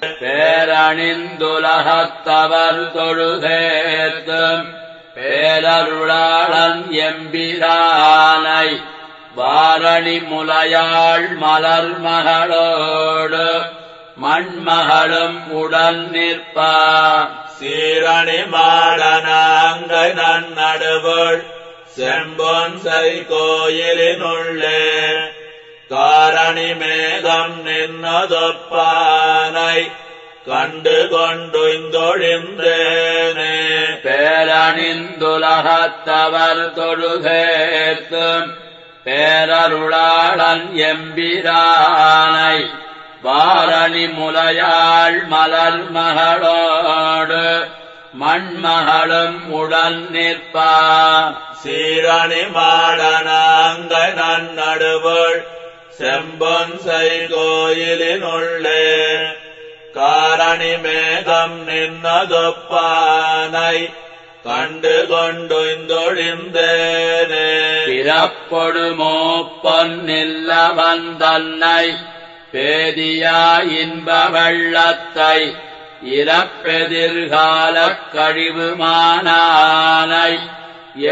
பேரணிந்துலகத்தவர் தொழுதேத்தும் பேரருளாளன் எம்பிரானை வாரணி முலையாள் மலர் மகளோடு மண்மகளும் உடன் நிற்பார் சீரணி மாடனாங்கை நன்னடுவுள் செம்பொன்சை கோயிலினுள்ளே காரணி மேகம் நின்னதொப்பானை கண்டு கொண்டுந்தொழிந்தேனே பேரணிந்துலகத்தவர் தொழுதேத்தும் பேரருளாளன் எம்பிரானை வாரணி முலையாள் மலர் மகளோடு மண்மகளும் உடன் நிற்பார் சீரணி மாடனாங்கை நன்னடுவுள் செம்பொன்சை கோயிலினுள்ளே காரணி மேகம் நின்னதொப்பானை கண்டு கொண்டுந்தொழிந்தேனே பிறப்பொடுமோ பொன்னில்லவன் தன்னை பேதியா இன்ப வெள்ளத்தை இறப்பெதிர்காலக் கழிவுமானானை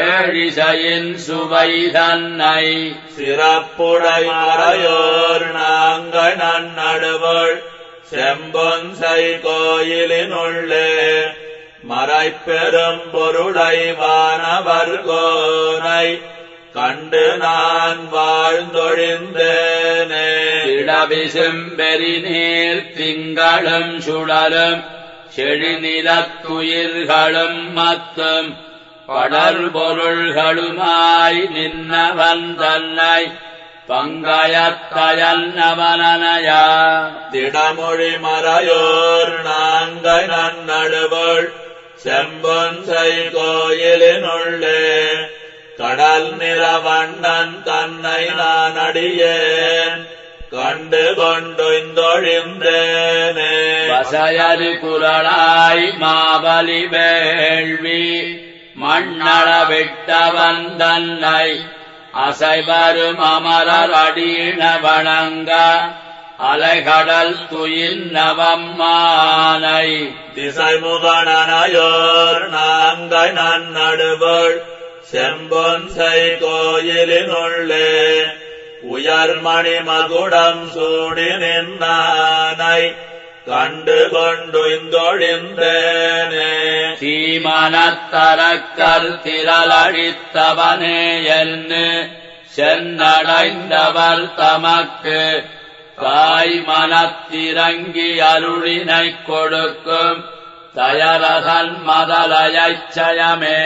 ஏழிசையின் சுவை தன்னை சிறப்புடை மறையோர் நாங்கை நன்னடுவுள் செம்பொன்சை கோயிலினுள்ளே மறைப்பெரும் பொருளை வானவர்கோனை கண்டு நான் வாழ்ந்தொழிந்தேனே இளவிசும்பெரி நீர் திங்களும் சுடரும் செழிநிலத்துயிர்களும் மத்தும் படர்பொருள்களுமாய் நின்னவன் தன்னை பங்கயத்தயன்னவனயா திடமொழி மறையோர் நாங்கை நன்னடுவுள் செம்பொன்சை கோயிலினுள்ளே கடல் நிறவண்ணன் தன்னை நான் அடியேன் கண்டு கொண்டுந்தொழிந்தேனே வசையரு குரலாய் மாபலி வேள்வி மண்ணளவிட்டவன் தன்னை அசைவரும் அமரர் அடியின வணங்க அலைகடல் துயின்னவம்மானை திசைமுகனயோர் நாங்கை நன்னடுவுள் செம்பொன்சை கோயிலினுள்ளே உயர்மணி மகுடம் சூடி நின்னானை கண்டு கொண்டுந்தொழிந்தேனே சீமனத்தரக்கர் திரளழித்தவனே என்று சென்னடைந்தவர் தமக்கு காய் மனத்திறங்கி அருளினைக் கொடுக்கும் தயரசன் மதலையச் சயமே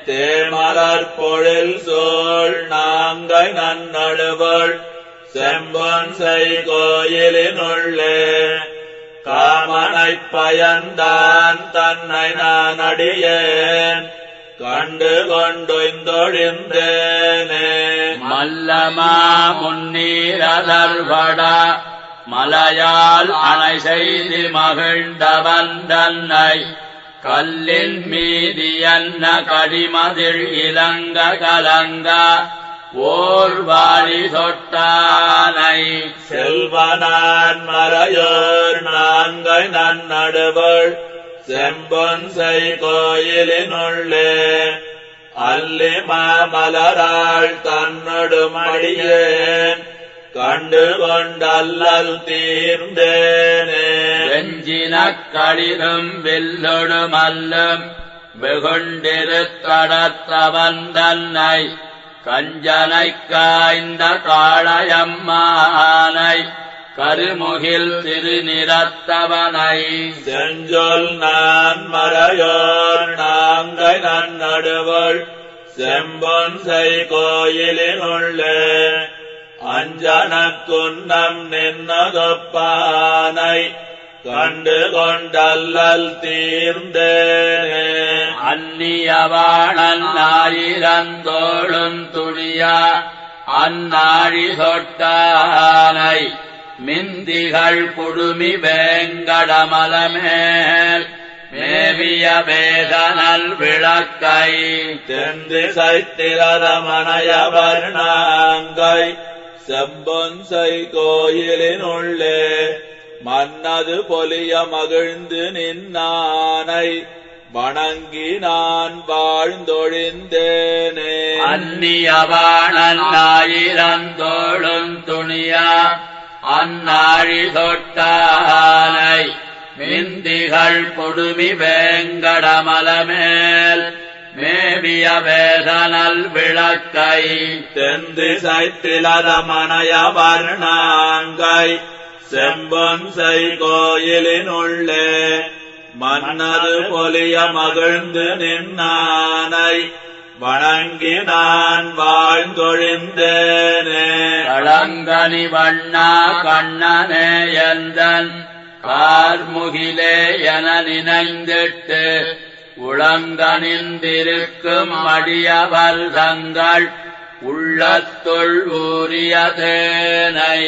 தேமலர் பொழில் சோழ் நாங்கை நன்னடுவுள் செம்பொன்சை கோயிலினுள்ளே காமனைப் பயந்தான் தன்னை நான் அடியேன் கண்டு கொண்டுந்தொழிந்தேனே மல்லமா முன்னீரதர்பட மலையால் அணை செய்து மகிழ்ந்தவன் தன்னை கல்லின் மீதியன்ன கடிமதில் இலங்க கலங்க ஓர் வாழி தொட்டானை செல்வனான் மறையோர் நாங்கை நன்னடுவுள் செம்பொன்சை கோயிலினுள்ளே அல்லி மாமலராள் தன்னொடுமடியேன் கண்டு கொண்டல்லல் தீர்ந்தேனே வெஞ்சினக் களிரும் வில்லொடுமல்லும் வெகுண்டிருத்தடத்தவன் தன்னை கஞ்சனைக் காய்ந்த காளையம்மானை கருமுகில் திருநிறத்தவனை செஞ்சொல் நான் மறையோர் நாங்கை நன்னடுவுள் செம்பொன்சை கோயிலினுள்ளே அஞ்சனக் குன்னம் நின்னதொப்பானை கண்டு கொண்டல்லல் தீர்ந்தேனே அந்நியவாணன் ஆயிரந்தோளும் துணியா அந்நாழி தொட்டானை மிந்திகள் குடுமி வேங்கடமலமேல் மேவிய வேதனல் விளக்கை தென்திசைத்திரமணயவர் நாங்கை செம்பொன்சை கோயிலினுள்ளே மன்னது பொலிய மகிழ்ந்து நின்னானை வணங்கி நான் வாழ்ந்தொழிந்தேனே. அந்நியவாணன் ஆயிரந்தோளும் துணியா அந்நாழி தொட்டானை மிந்திகள் கொடுமி வேங்கடமலமேல் மேவிய வேதனல் விளக்கை தென்திசைத்திலதமனய வர்ணாங்கை செம்பொன்சை கோயிலினுள்ளே மன்னது பொலிய மகிழ்ந்து நின்னானை வணங்கி நான் வாழ்ந்தொழிந்தேனே. களங்கனி வண்ணா கண்ணனே எந்தன் கார்முகிலே என நினைந்திட்டு உளங்கனிந்திருக்கும் அடியவர் தங்கள் உள்ளத்துள் ஊரியதேனை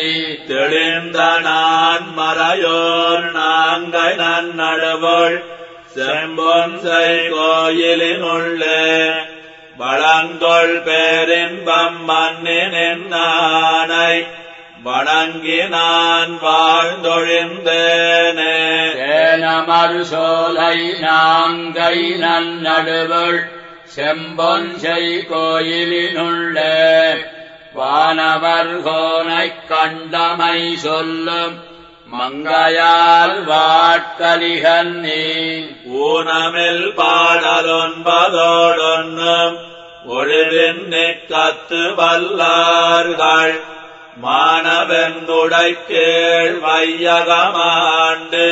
தெளிந்த நான் மறையோர் நாங்கை நன்னடுவுள் செம்பொன்சை கோயிலினுள்ளே வளங்கொள் பேரின்பம் மன்னினானை வணங்கி நான் வாழ்ந்தொழிந்தேனே. தேனமரு சோலை நாங்கை நன்னடுவுள் செம்பொன்சை கோயிலினுள்ளே வானவர்கோனைக் கண்டமை சொல்லும் மங்கையால் வாட்கலிகன்னி ஊனமில் பாடலொன்பதோடொன்னும் ஒழிவின்னிக் கத்து வல்லார்கள் மானவெந்துடை கேள் வையகமாண்டு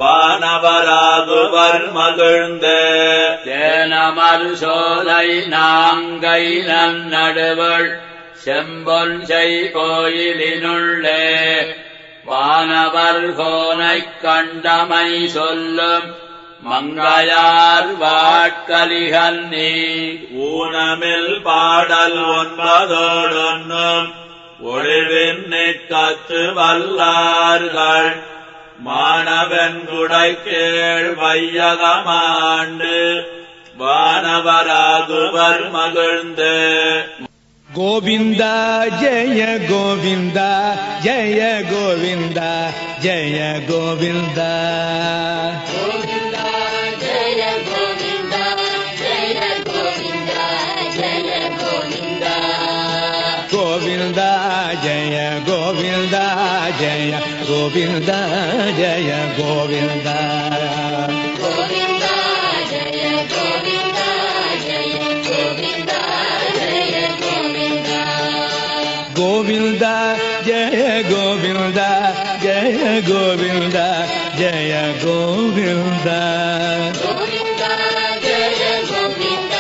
வானவராகுவர் மகிழ்ந்தே. தேனமரு சோலை நாங்கை நன்னடுவுள் செம்பொன்சை கோயிலினுள்ளே வானவர்கோனைக் கண்டமை சொல்லும் மங்கையார் வாட்கலிகன்னி ஊனமில் பாடல் ஒன்பதோடொன்னும் ஒழிவின்னிக் கத்து வல்லார்கள் மானவென்குடை கேள் வையகமாண்டு வானவராகுவர் மகிழ்ந்தே. கோவிந்த ஜெய கோவிந்த ஜெய கோவிந்த ஜெய கோவிந்த கோவிந்த ஜெய கோவிந்த ஜெய கோவிந்த ஜெய கோவிந்த கோவிந்த ஜெய கோவிந்த ஜெய கோவிந்த ஜெய கோவிந்த கோவிந்த ஜெய கோவிந்த ஜெய கோவிந்த ஜெய கோவிந்த கோவிந்த ஜெய கோவிந்த ஜெய கோவிந்த ஜெய கோவிந்த கோவிந்த ஜெய கோவிந்த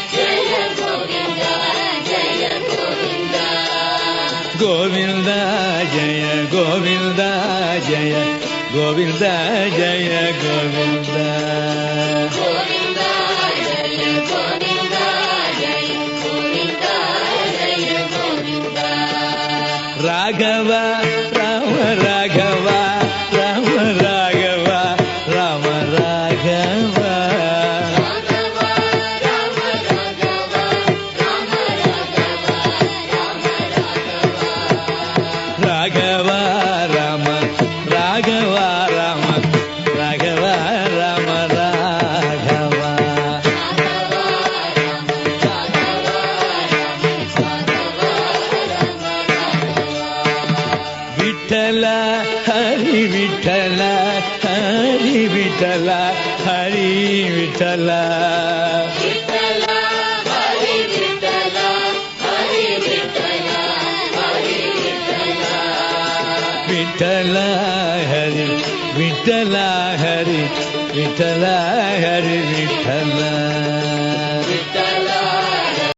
ஜெய கோவிந்த ஜெய கோவிந்த கோவிந்த ஜெய கோவிந்த ஜெய கோவிந்த ஜெய கோவிந்த கோவிந்த ஜெய கோவிந்த ஜெய கோவிந்த ஜெய கோவிந்த ராகவ ராம ராகவ ராம ராகவ ராம ராகவ ராகவ ராம ராகவ ராம ராகவ ராம ராகவ விட்டல ஹரி விட்டல ஹரி விட்டல ஹரி விட்டல விட்டல ஹரி விட்டல ஹரி விட்டல ஹரி விட்டல